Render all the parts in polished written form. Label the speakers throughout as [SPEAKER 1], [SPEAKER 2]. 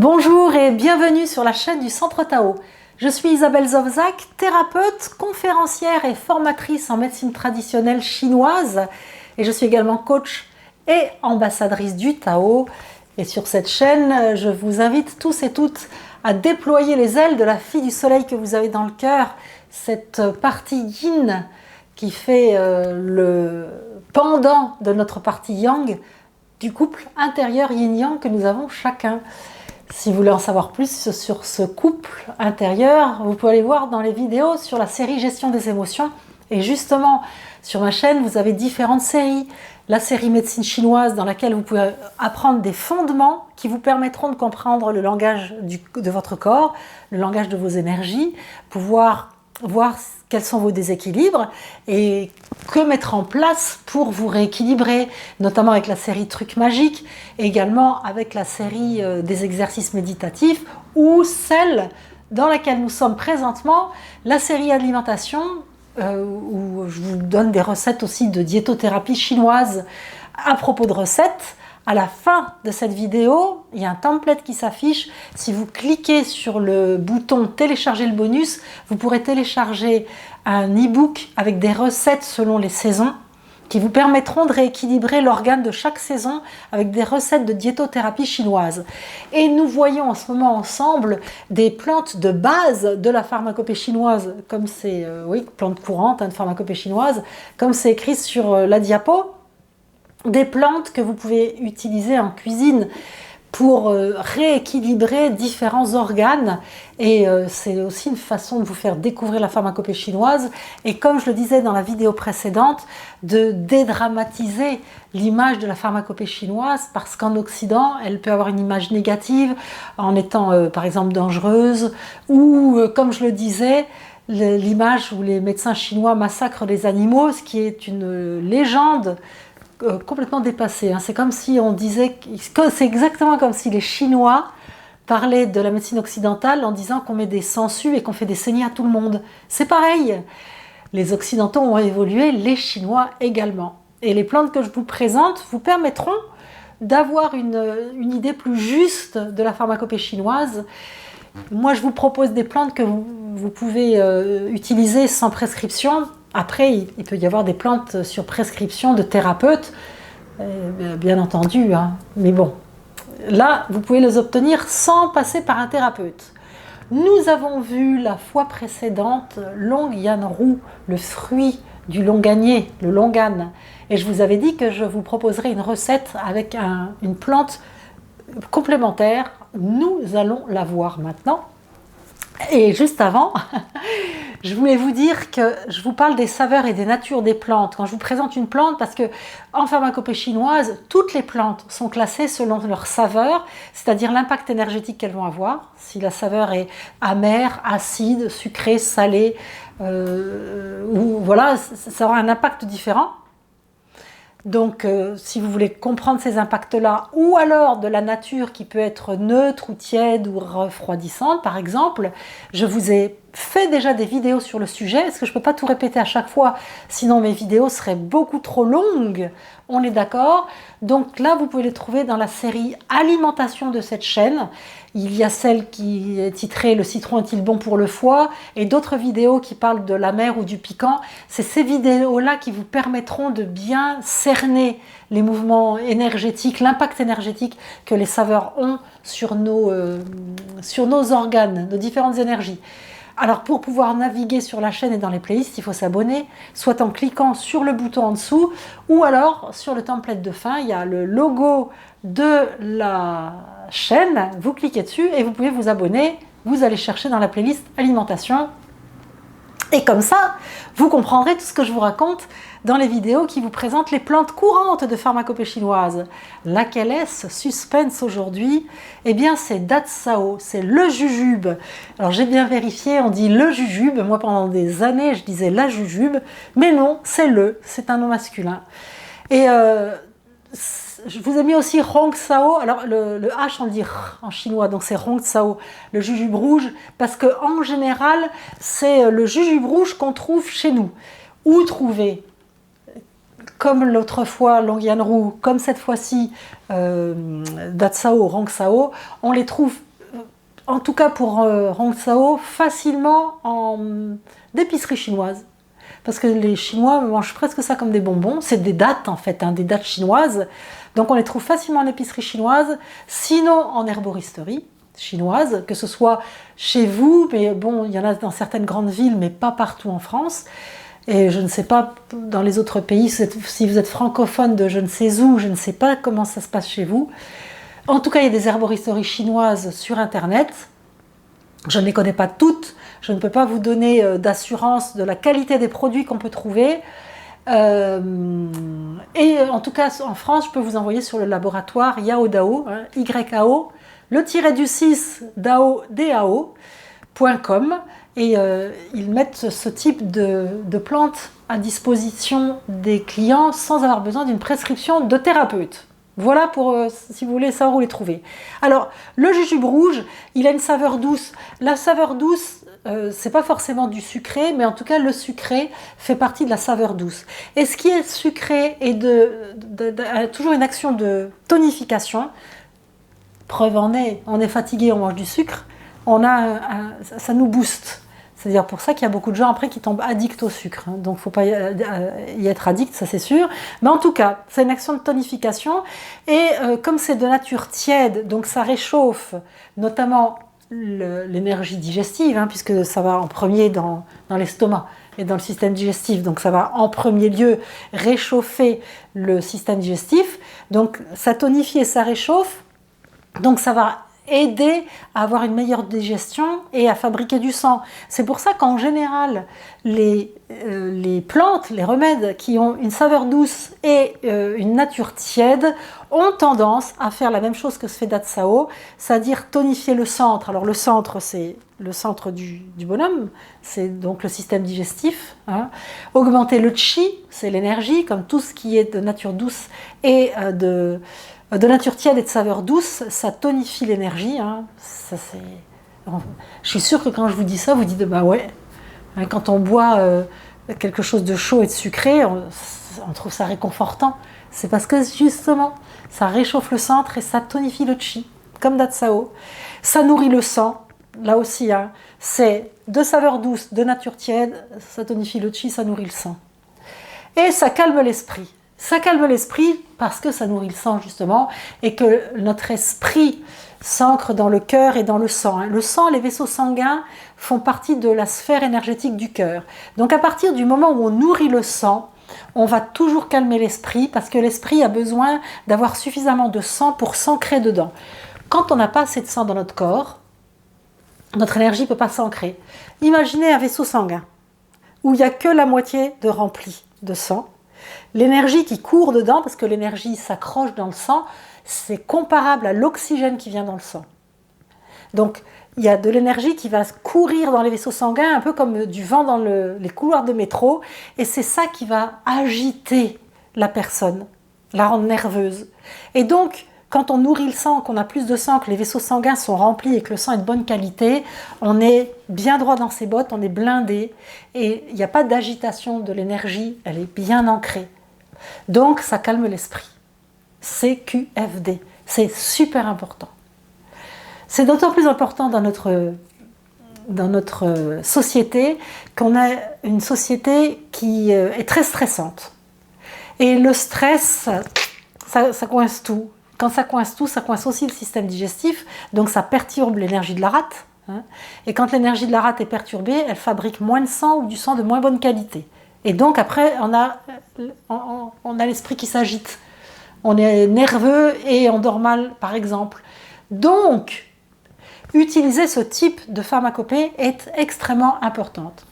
[SPEAKER 1] Bonjour et bienvenue sur la chaîne du Centre Tao. Je suis Isabelle Zovzak, thérapeute, conférencière et formatrice en médecine traditionnelle chinoise. Et je suis également coach et ambassadrice du Tao. Et sur cette chaîne, je vous invite tous et toutes à déployer les ailes de la fille du soleil que vous avez dans le cœur, cette partie yin qui fait le pendant de notre partie yang, du couple intérieur yin-yang que nous avons chacun. Si vous voulez en savoir plus sur ce couple intérieur, vous pouvez aller voir dans les vidéos sur la série Gestion des émotions. Et justement, sur ma chaîne, vous avez différentes séries. La série médecine chinoise dans laquelle vous pouvez apprendre des fondements qui vous permettront de comprendre le langage de votre corps, le langage de vos énergies, pouvoir voir quels sont vos déséquilibres et que mettre en place pour vous rééquilibrer, notamment avec la série Trucs magiques, et également avec la série des exercices méditatifs ou celle dans laquelle nous sommes présentement, la série alimentation, où je vous donne des recettes aussi de diétothérapie chinoise. À propos de recettes, à la fin de cette vidéo, il y a un template qui s'affiche. Si vous cliquez sur le bouton télécharger le bonus, vous pourrez télécharger un e-book avec des recettes selon les saisons qui vous permettront de rééquilibrer l'organe de chaque saison avec des recettes de diétothérapie chinoise. Et nous voyons en ce moment ensemble des plantes de base de la pharmacopée chinoise, comme c'est, oui, plantes courantes de pharmacopée chinoise, comme c'est écrit sur la diapo. Des plantes que vous pouvez utiliser en cuisine pour rééquilibrer différents organes et c'est aussi une façon de vous faire découvrir la pharmacopée chinoise et comme je le disais dans la vidéo précédente, de dédramatiser l'image de la pharmacopée chinoise parce qu'en Occident, elle peut avoir une image négative en étant par exemple dangereuse ou comme je le disais, l'image où les médecins chinois massacrent les animaux, ce qui est une légende complètement dépassé. C'est comme si on disait, c'est exactement comme si les Chinois parlaient de la médecine occidentale en disant qu'on met des sangsues et qu'on fait des saignées à tout le monde. C'est pareil. Les Occidentaux ont évolué, les Chinois également. Et les plantes que je vous présente vous permettront d'avoir une idée plus juste de la pharmacopée chinoise. Moi, je vous propose des plantes que vous pouvez utiliser sans prescription. Après, il peut y avoir des plantes sur prescription de thérapeutes, bien entendu, mais bon, là, vous pouvez les obtenir sans passer par un thérapeute. Nous avons vu la fois précédente Longyanru, le fruit du longanier, le longan, et je vous avais dit que je vous proposerais une recette avec une plante complémentaire. Nous allons la voir maintenant. Et juste avant, je voulais vous dire que je vous parle des saveurs et des natures des plantes. Quand je vous présente une plante, parce que en pharmacopée chinoise, toutes les plantes sont classées selon leur saveur, c'est-à-dire l'impact énergétique qu'elles vont avoir. Si la saveur est amère, acide, sucrée, salée, ou voilà, ça aura un impact différent. Donc, si vous voulez comprendre ces impacts-là, ou alors de la nature qui peut être neutre ou tiède ou refroidissante, par exemple, je vous ai fait déjà des vidéos sur le sujet. Est-ce que je ne peux pas tout répéter à chaque fois? Sinon, mes vidéos seraient beaucoup trop longues. On est d'accord? Donc là, vous pouvez les trouver dans la série alimentation de cette chaîne. Il y a celle qui est titrée « Le citron est-il bon pour le foie ?» et d'autres vidéos qui parlent de la mer ou du piquant. C'est ces vidéos-là qui vous permettront de bien cerner les mouvements énergétiques, l'impact énergétique que les saveurs ont sur nos organes, nos différentes énergies. Alors pour pouvoir naviguer sur la chaîne et dans les playlists, il faut s'abonner, soit en cliquant sur le bouton en dessous, ou alors sur le template de fin, il y a le logo de la chaîne, vous cliquez dessus et vous pouvez vous abonner, vous allez chercher dans la playlist alimentation. Et comme ça, vous comprendrez tout ce que je vous raconte dans les vidéos qui vous présentent les plantes courantes de pharmacopée chinoise. Laquelle est-ce? Suspense aujourd'hui. Eh bien, c'est Datsao, c'est le jujube. Alors, j'ai bien vérifié, on dit le jujube. Moi, pendant des années, je disais la jujube. Mais non, c'est un nom masculin. Et je vous ai mis aussi Rongsao. Alors, le H, on le dit en chinois, donc c'est Rongsao, le jujube rouge, parce qu'en général, c'est le jujube rouge qu'on trouve chez nous. Où trouver? Comme l'autre fois Longyanru, comme cette fois-ci Datsao, Rongsao, on les trouve en tout cas pour Rongzhao, facilement en d'épicerie chinoise. Parce que les Chinois mangent presque ça comme des bonbons. C'est des dattes en fait, hein, des dattes chinoises. Donc on les trouve facilement en épicerie chinoise, sinon en herboristerie chinoise, que ce soit chez vous, mais bon, il y en a dans certaines grandes villes, mais pas partout en France. Et je ne sais pas dans les autres pays, si vous êtes francophone de je ne sais où, je ne sais pas comment ça se passe chez vous. En tout cas, il y a des herboristeries chinoises sur Internet. Je ne les connais pas toutes. Je ne peux pas vous donner d'assurance de la qualité des produits qu'on peut trouver. Et en tout cas, en France, je peux vous envoyer sur le laboratoire Yao Dao, hein, YAO, le tiret du 6 Dao, DAO.com. Et ils mettent ce type de plantes à disposition des clients sans avoir besoin d'une prescription de thérapeute. Voilà pour, si vous voulez savoir où les trouver. Alors, le jujube rouge, il a une saveur douce. La saveur douce, c'est pas forcément du sucré, mais en tout cas, le sucré fait partie de la saveur douce. Et ce qui est sucré a toujours une action de tonification. Preuve en est, on est fatigué, on mange du sucre, ça nous booste. C'est-à-dire pour ça qu'il y a beaucoup de gens après qui tombent addicts au sucre. Hein. Donc il ne faut pas y être addict, ça c'est sûr. Mais en tout cas, c'est une action de tonification. Et comme c'est de nature tiède, donc ça réchauffe notamment l'énergie digestive, hein, puisque ça va en premier dans l'estomac et dans le système digestif. Donc ça va en premier lieu réchauffer le système digestif. Donc ça tonifie et ça réchauffe. Donc ça va aider à avoir une meilleure digestion et à fabriquer du sang. C'est pour ça qu'en général, les plantes, les remèdes qui ont une saveur douce et une nature tiède ont tendance à faire la même chose que ce fait Datsao, c'est-à-dire tonifier le centre. Alors le centre, c'est le centre du bonhomme, c'est donc le système digestif. Hein. Augmenter le chi, c'est l'énergie, comme tout ce qui est de nature douce et de nature tiède et de saveur douce, ça tonifie l'énergie. Hein. Je suis sûre que quand je vous dis ça, vous dites bah ouais. Hein, quand on boit quelque chose de chaud et de sucré, on trouve ça réconfortant. C'est parce que justement, ça réchauffe le centre et ça tonifie le chi, comme Datsao. Ça nourrit le sang, là aussi. Hein, c'est de saveur douce, de nature tiède, ça tonifie le chi, ça nourrit le sang. Et ça calme l'esprit. Ça calme l'esprit parce que ça nourrit le sang justement et que notre esprit s'ancre dans le cœur et dans le sang. Le sang, les vaisseaux sanguins font partie de la sphère énergétique du cœur. Donc à partir du moment où on nourrit le sang, on va toujours calmer l'esprit parce que l'esprit a besoin d'avoir suffisamment de sang pour s'ancrer dedans. Quand on n'a pas assez de sang dans notre corps, notre énergie ne peut pas s'ancrer. Imaginez un vaisseau sanguin où il n'y a que la moitié de rempli de sang. L'énergie qui court dedans, parce que l'énergie s'accroche dans le sang, c'est comparable à l'oxygène qui vient dans le sang. Donc, il y a de l'énergie qui va courir dans les vaisseaux sanguins, un peu comme du vent dans les couloirs de métro, et c'est ça qui va agiter la personne, la rendre nerveuse. Et donc, quand on nourrit le sang, qu'on a plus de sang, que les vaisseaux sanguins sont remplis et que le sang est de bonne qualité, on est bien droit dans ses bottes, on est blindé et il n'y a pas d'agitation de l'énergie, elle est bien ancrée. Donc ça calme l'esprit. CQFD, c'est super important. C'est d'autant plus important dans notre société qu'on a une société qui est très stressante. Et le stress, ça coince tout. Quand ça coince tout, ça coince aussi le système digestif, donc ça perturbe l'énergie de la rate. Hein. Et quand l'énergie de la rate est perturbée, elle fabrique moins de sang ou du sang de moins bonne qualité. Et donc après, on a l'esprit qui s'agite. On est nerveux et on dort mal, par exemple. Donc, utiliser ce type de pharmacopée est extrêmement importante.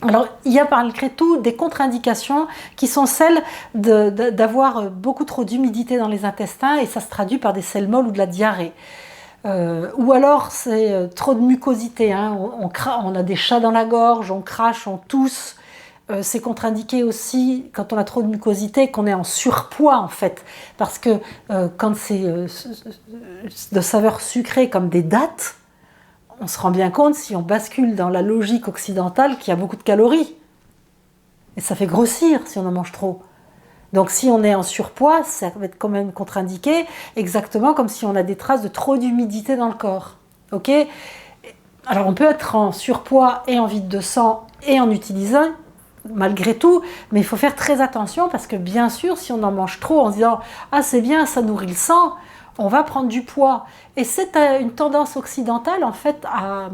[SPEAKER 1] Alors, il y a malgré tout des contre-indications qui sont celles d'avoir beaucoup trop d'humidité dans les intestins et ça se traduit par des selles molles ou de la diarrhée. Ou alors, c'est trop de mucosité. Hein. On a des chats dans la gorge, on crache, on tousse. C'est contre-indiqué aussi quand on a trop de mucosité, qu'on est en surpoids en fait. Parce que quand c'est de saveur sucrée comme des dattes, on se rend bien compte, si on bascule dans la logique occidentale, qu'il y a beaucoup de calories. Et ça fait grossir si on en mange trop. Donc si on est en surpoids, ça va être quand même contre-indiqué, exactement comme si on a des traces de trop d'humidité dans le corps. Ok. Alors on peut être en surpoids et en vide de sang et en utilisant malgré tout, mais il faut faire très attention parce que bien sûr, si on en mange trop en se disant « Ah c'est bien, ça nourrit le sang », on va prendre du poids. Et c'est une tendance occidentale en fait à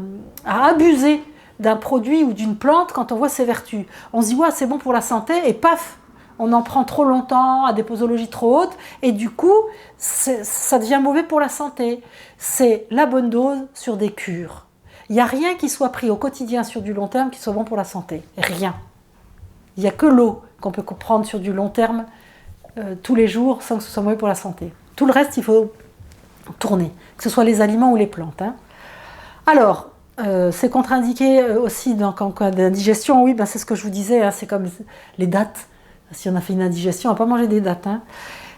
[SPEAKER 1] abuser d'un produit ou d'une plante quand on voit ses vertus. On se dit « Ouais, c'est bon pour la santé » et paf, on en prend trop longtemps, à des posologies trop hautes, et du coup, ça devient mauvais pour la santé. C'est la bonne dose sur des cures. Il n'y a rien qui soit pris au quotidien sur du long terme qui soit bon pour la santé. Rien. Il n'y a que l'eau qu'on peut prendre sur du long terme tous les jours sans que ce soit mauvais pour la santé. Tout le reste, il faut tourner, que ce soit les aliments ou les plantes. Hein. Alors, c'est contre-indiqué aussi en cas d'indigestion. Oui, ben c'est ce que je vous disais, hein, c'est comme les dattes. Si on a fait une indigestion, on ne va pas manger des dattes. Hein.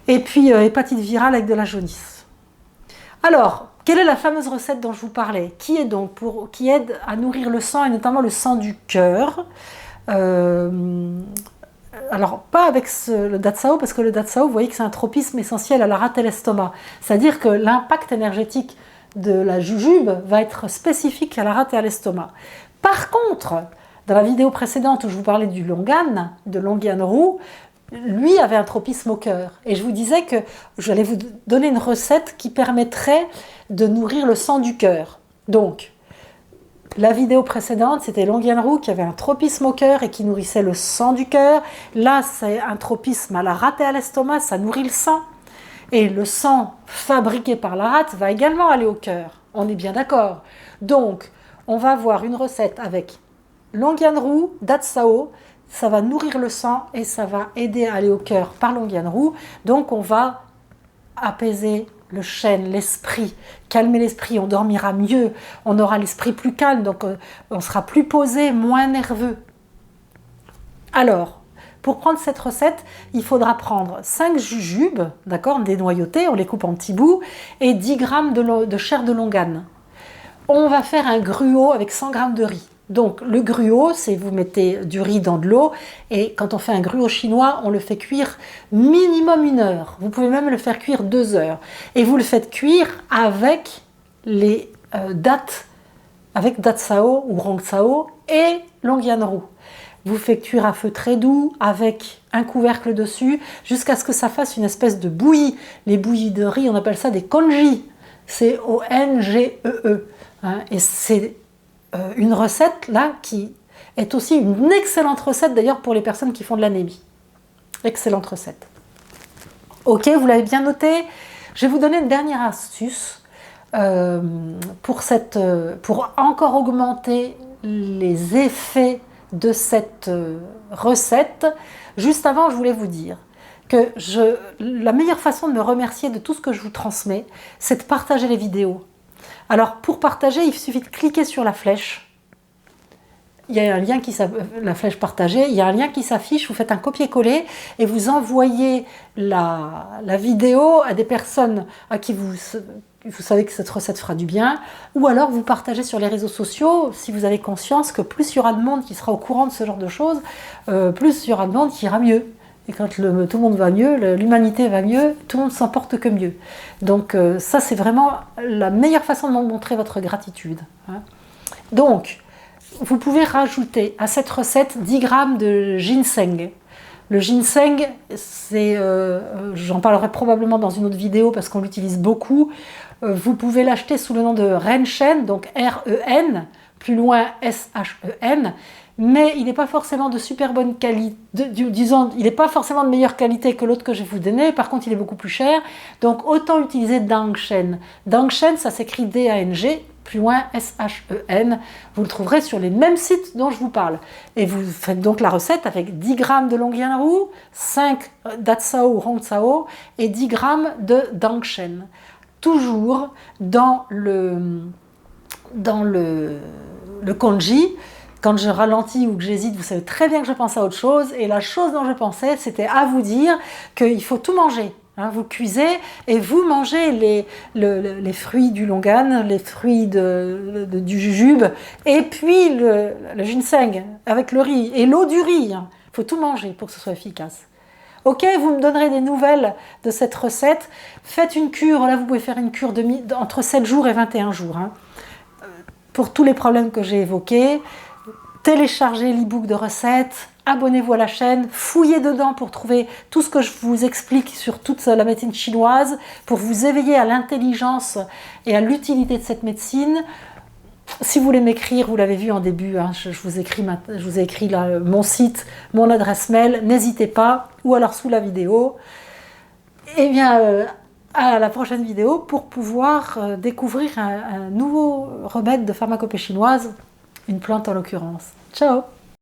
[SPEAKER 1] Et puis, hépatite virale avec de la jaunisse. Alors, quelle est la fameuse recette dont je vous parlais, qui aide à nourrir le sang, et notamment le sang du cœur. Alors, pas avec le datsao, parce que le datsao, vous voyez que c'est un tropisme essentiel à la rate et l'estomac. C'est-à-dire que l'impact énergétique de la jujube va être spécifique à la rate et à l'estomac. Par contre, dans la vidéo précédente où je vous parlais du longan, de Longyan-Rou, lui avait un tropisme au cœur. Et je vous disais que j'allais vous donner une recette qui permettrait de nourrir le sang du cœur. Donc, la vidéo précédente, c'était Longyan-Rou qui avait un tropisme au cœur et qui nourrissait le sang du cœur. Là, c'est un tropisme à la rate et à l'estomac, ça nourrit le sang. Et le sang fabriqué par la rate va également aller au cœur. On est bien d'accord. Donc, on va avoir une recette avec Longyan-Rou, datsao, ça va nourrir le sang et ça va aider à aller au cœur par Longyan-Rou. Donc on va apaiser le chêne, l'esprit, calmer l'esprit, on dormira mieux, on aura l'esprit plus calme, donc on sera plus posé, moins nerveux. Alors, pour prendre cette recette, il faudra prendre 5 jujubes, d'accord, dénoyautées, on les coupe en petits bouts, et 10 g de chair de longan. On va faire un gruau avec 100 g de riz. Donc le gruau, c'est vous mettez du riz dans de l'eau et quand on fait un gruau chinois, on le fait cuire minimum 1 heure. Vous pouvez même le faire cuire 2 heures. Et vous le faites cuire avec les dattes, avec datsao ou rongtsao et Longyan-Rou. Vous faites cuire à feu très doux avec un couvercle dessus jusqu'à ce que ça fasse une espèce de bouillie. Les bouillies de riz, on appelle ça des congee. C'est O-N-G-E-E. Hein, et c'est une recette là qui est aussi une excellente recette d'ailleurs pour les personnes qui font de l'anémie. Excellente recette. Ok, vous l'avez bien noté. Je vais vous donner une dernière astuce pour encore augmenter les effets de cette recette. Juste avant, je voulais vous dire que la meilleure façon de me remercier de tout ce que je vous transmets, c'est de partager les vidéos. Alors, pour partager, il suffit de cliquer sur la flèche. Il y a un lien la flèche partagée, il y a un lien qui s'affiche, vous faites un copier-coller et vous envoyez la vidéo à des personnes à qui vous savez que cette recette fera du bien, ou alors vous partagez sur les réseaux sociaux si vous avez conscience que plus il y aura de monde qui sera au courant de ce genre de choses, plus il y aura de monde qui ira mieux. Et quand tout le monde va mieux, l'humanité va mieux, tout le monde s'en porte que mieux. Donc ça, c'est vraiment la meilleure façon de montrer votre gratitude. Hein. Donc, vous pouvez rajouter à cette recette 10 g de ginseng. Le ginseng, j'en parlerai probablement dans une autre vidéo parce qu'on l'utilise beaucoup. Vous pouvez l'acheter sous le nom de Renshen, donc R-E-N, plus loin S-H-E-N. Mais il n'est pas forcément de super bonne qualité, disons, il n'est pas forcément de meilleure qualité que l'autre que je vais vous donner, par contre il est beaucoup plus cher, donc autant utiliser Dangshen. Dangshen, ça s'écrit D-A-N-G, plus loin S-H-E-N, vous le trouverez sur les mêmes sites dont je vous parle. Et vous faites donc la recette avec 10 g de Longyan-Rou, 5 datsao ou rongtsao et 10 g de Dangshen. Toujours dans le congee. Quand je ralentis ou que j'hésite, vous savez très bien que je pense à autre chose. Et la chose dont je pensais, c'était à vous dire qu'il faut tout manger. Hein, vous cuisez et vous mangez les fruits du longan, les fruits du jujube, et puis le ginseng avec le riz et l'eau du riz. Il faut tout manger pour que ce soit efficace. Ok, vous me donnerez des nouvelles de cette recette. Faites une cure, là vous pouvez faire une cure entre 7 jours et 21 jours. Hein. pour tous les problèmes que j'ai évoqués. Téléchargez l'e-book de recettes, abonnez-vous à la chaîne, fouillez dedans pour trouver tout ce que je vous explique sur toute la médecine chinoise, pour vous éveiller à l'intelligence et à l'utilité de cette médecine. Si vous voulez m'écrire, vous l'avez vu en début, hein, je vous ai écrit là, mon site, mon adresse mail, n'hésitez pas, ou alors sous la vidéo. Et bien, à la prochaine vidéo pour pouvoir découvrir un nouveau remède de pharmacopée chinoise, une plante en l'occurrence. Ciao!